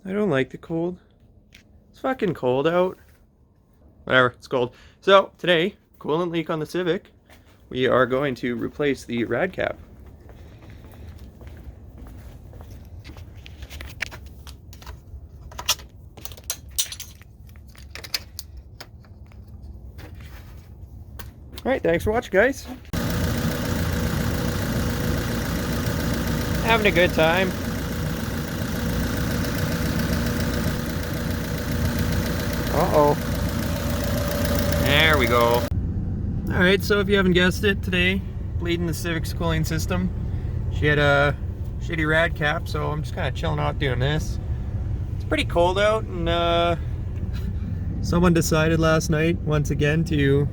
I don't like the cold. It's fucking cold out. Whatever, it's cold. So, today, coolant leak on the Civic. We are going to replace the rad cap. Alright, thanks for watching, guys. Having a good time. Uh-oh. There we go. Alright, so if you haven't guessed it, today, bleeding the Civic's cooling system. She had a shitty rad cap, so I'm just kind of chilling out doing this. It's pretty cold out, and someone decided last night, once again, to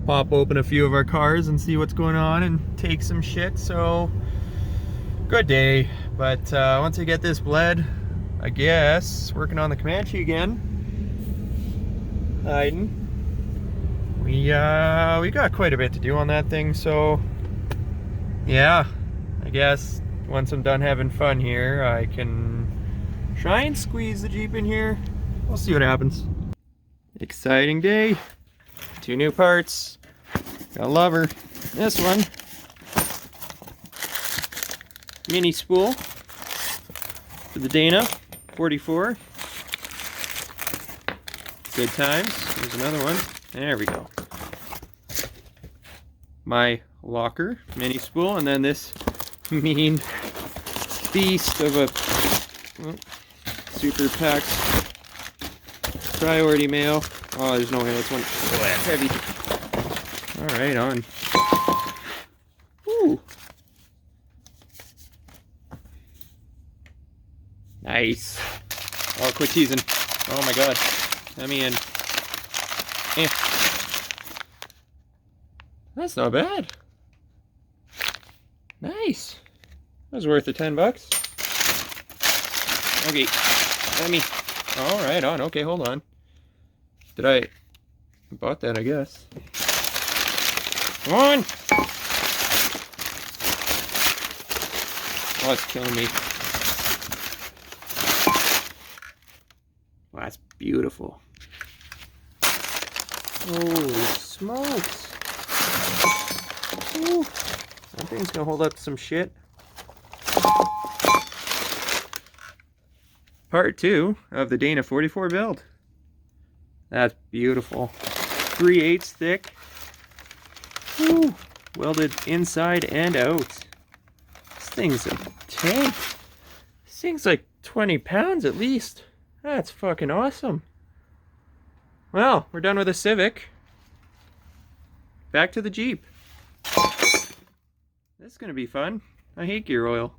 pop open a few of our cars and see what's going on and take some shit, so good day. But once I get this bled, I guess, working on the Comanche again. Hiding. We got quite a bit to do on that thing, so yeah, I guess once I'm done having fun here, I can try and squeeze the Jeep in here. We'll see what happens. Exciting day. 2 new parts. Gotta love her. This one, mini spool for the Dana 44. Good times. Here's another one. There we go. My locker mini spool, and then this mean beast of a super packed priority mail. Oh, there's no way that's one. Oh, that's heavy. All right, on. Ooh. Nice. Oh, quit teasing. Oh my god. Let me in. Eh. That's not bad. Nice. That was worth the $10. Okay. Let me. All right, on. Okay, hold on. Did I bought that? I guess. Come on. Oh, it's killing me. Wow, that's beautiful. Holy smokes. Ooh, that thing's gonna hold up to some shit. Part 2 of the Dana 44 build. That's beautiful. 3/8 thick. Ooh, welded inside and out. This thing's a tank. This thing's like 20 pounds at least. That's fucking awesome. Well, we're done with the Civic. Back to the Jeep. This is gonna be fun. I hate gear oil.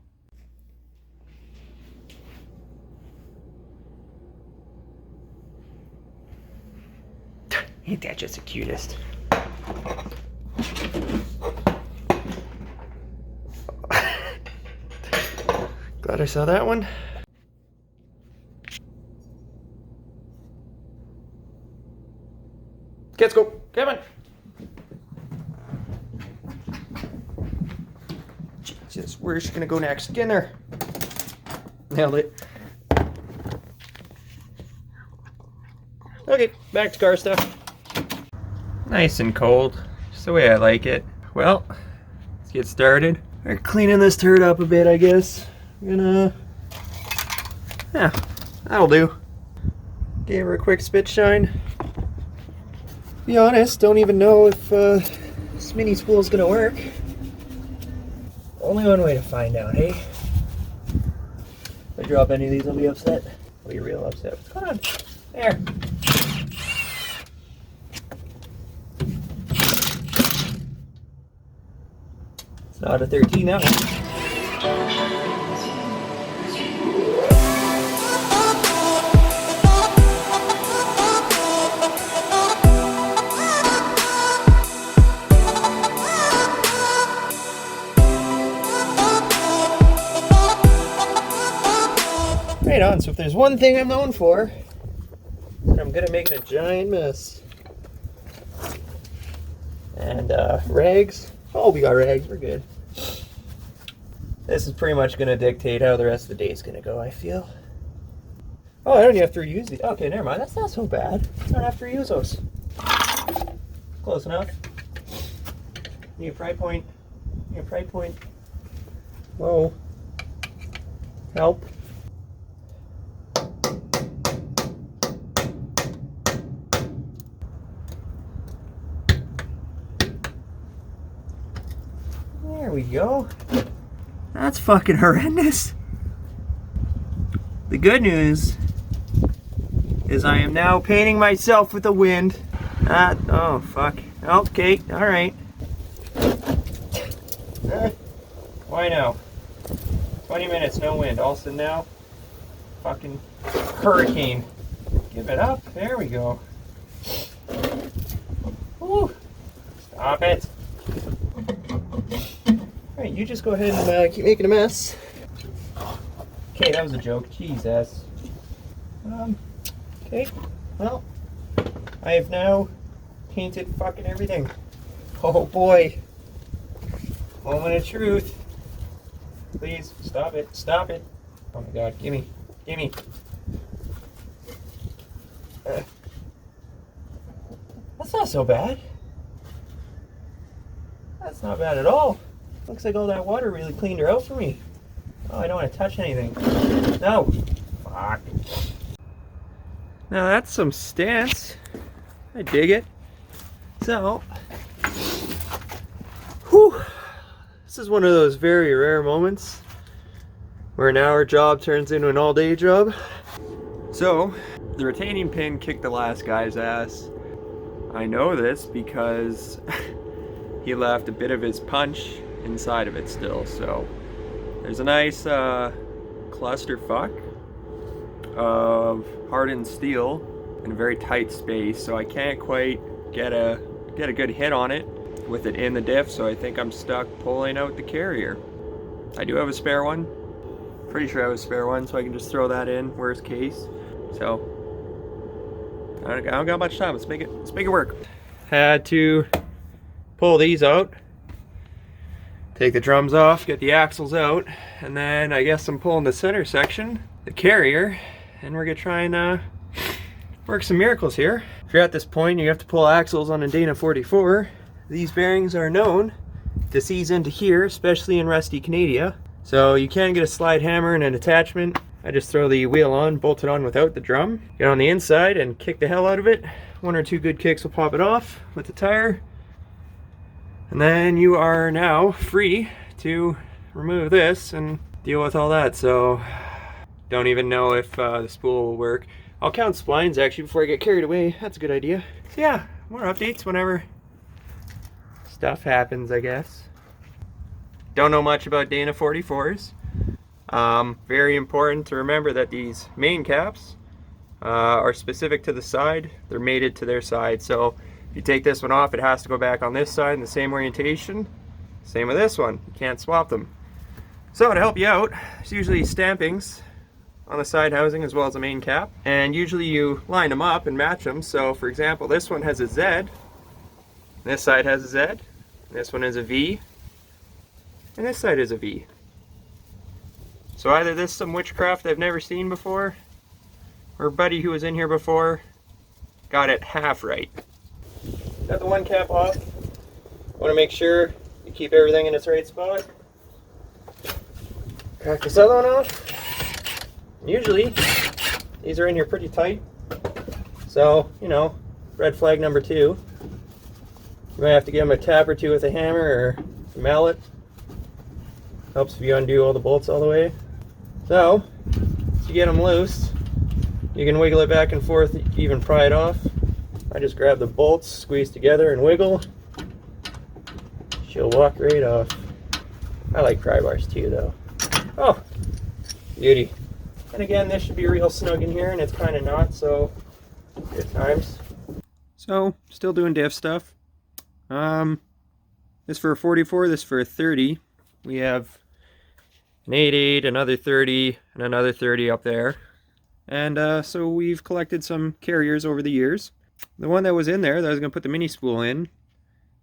Ain't that just the cutest? Glad I saw that one. Let's go. Come on. Jesus, where's she gonna go next? Get in there. Nailed it. Okay, back to car stuff. Nice and cold, just the way I like it. Well, let's get started. We're cleaning this turd up a bit, I guess. Yeah, that'll do. Gave her a quick spit shine. Be honest, don't even know if this mini spool is gonna work. Only one way to find out, hey? If I drop any of these, I'll be upset. I'll be real upset. What's going on? There. It's not a 13, that one. Right on, so if there's one thing I'm known for, I'm good at making a giant mess. And rags. Oh, we got rags, we're good. This is pretty much going to dictate how the rest of the day is going to go, I feel. Oh, I don't have to reuse these. Okay, never mind. That's not so bad. I don't have to reuse those. Close enough. Need a pry point. Need a pry point. Whoa. Help. There we go. That's fucking horrendous. The good news is I am now painting myself with the wind. Oh fuck. Okay, alright. Why now? 20 minutes, no wind. All of a sudden now, fucking hurricane. Give it up. There we go. Woo. Stop it. Alright, you just go ahead and keep making a mess. Okay, that was a joke. Jesus. Okay, well, I have now painted fucking everything. Oh boy. Moment of truth. Please, stop it. Stop it. Oh my god, gimme. Gimme. That's not so bad. That's not bad at all. Looks like all that water really cleaned her out for me. Oh, I don't want to touch anything. No. Fuck. Now that's some stance. I dig it. So, whew. This is one of those very rare moments where an hour job turns into an all-day job. So, the retaining pin kicked the last guy's ass. I know this because he left a bit of his punch inside of it still. So, there's a nice clusterfuck of hardened steel in a very tight space. So I can't quite get a good hit on it with it in the diff, so I think I'm stuck pulling out the carrier. I do have a spare one. Pretty sure I have a spare one, so I can just throw that in, worst case. So, I don't got much time. Let's make it work. Had to pull these out, take the drums off, get the axles out, and then I guess I'm pulling the center section, the carrier, and we're gonna try and work some miracles here. If you're at this point, you have to pull axles on a Dana 44. These bearings are known to seize into here, especially in rusty Canada. So you can get a slide hammer and an attachment. I just throw the wheel on, bolt it on without the drum, get on the inside and kick the hell out of it. One or two good kicks will pop it off with the tire. And then you are now free to remove this and deal with all that. So don't even know if the spool will work. I'll count splines actually before I get carried away. That's a good idea. So yeah, more updates whenever stuff happens, I guess. Don't know much about Dana 44s. Very important to remember that these main caps are specific to the side. They're mated to their side. So if you take this one off, it has to go back on this side in the same orientation. Same with this one. You can't swap them. So to help you out, there's usually stampings on the side housing as well as the main cap. And usually you line them up and match them. So for example, this one has a Z. This side has a Z, this one is a V, and this side is a V. So either this is some witchcraft I've never seen before, or a buddy who was in here before got it half right. Got the one cap off. Want to make sure you keep everything in its right spot. Crack this other one off. Usually, these are in here pretty tight. So, you know, red flag number 2. You might have to give them a tap or two with a hammer or a mallet. Helps if you undo all the bolts all the way. So, to get them loose, you can wiggle it back and forth, even pry it off. I just grab the bolts, squeeze together and wiggle. She'll walk right off. I like pry bars too though. Oh, beauty. And again, this should be real snug in here and it's kind of not, so good times. So, still doing diff stuff. This for a 44, this for a 30. We have an 8.8, another 30, and another 30 up there. And so we've collected some carriers over the years. The one that was in there that I was going to put the mini spool in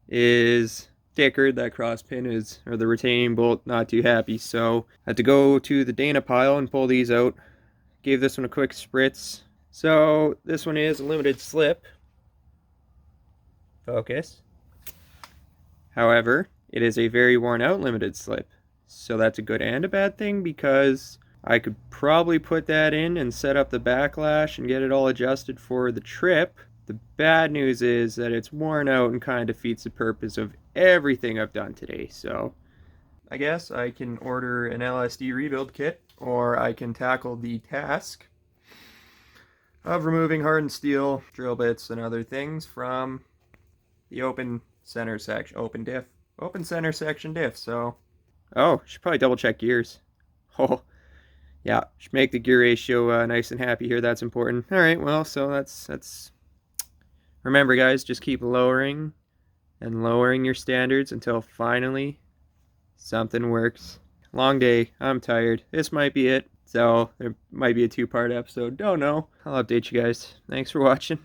is stickered. That cross pin is, or the retaining bolt, not too happy. So I had to go to the Dana pile and pull these out Gave this one a quick spritz. So this one is a limited slip. Focus. However, it is a very worn out limited slip. So that's a good and a bad thing, because I could probably put that in and set up the backlash and get it all adjusted for the trip. The bad news is that it's worn out and kind of defeats the purpose of everything I've done today. So I guess I can order an LSD rebuild kit, or I can tackle the task of removing hardened steel, drill bits, and other things from the open center section, open center section diff. So, oh, should probably double check gears. Oh, yeah, should make the gear ratio nice and happy here. That's important. All right, well, so that's. Remember, guys, just keep lowering and lowering your standards until finally something works. Long day. I'm tired. This might be it. So there might be a 2-part episode. Don't know. I'll update you guys. Thanks for watching.